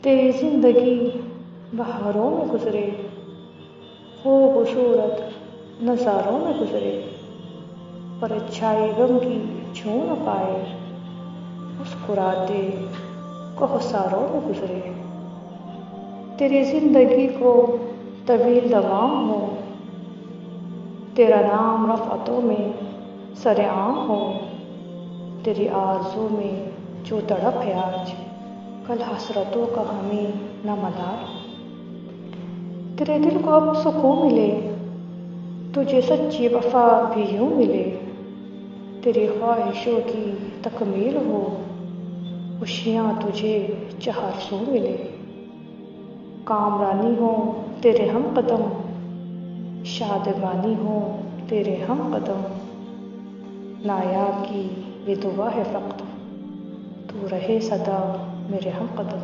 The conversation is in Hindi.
तेरी जिंदगी बहारों में गुजरे, खूबसूरत नज़ारों में गुजरे, पर छाए गम की छू न पाए, मुस्कुराते कोहसारों में गुजरे। तेरी जिंदगी को तवील दवाम हो, तेरा नाम रफ़अतों में सरेआम हो। तेरी आरज़ू में जो तड़प है आज, कल हसरतों का हमें न मलाल। तेरे दिल को अब सुकून मिले, तुझे सच्ची वफा भी यूं मिले। तेरी ख्वाहिशों की तकमील हो, खुशियाँ तुझे चाहर सू मिले। कामरानी हो तेरे हम कदम, शादमानी हो तेरे हम कदम। नायाब की ये दुआ है फ़क़्त, तू रहे सदा मेरे हम कदम।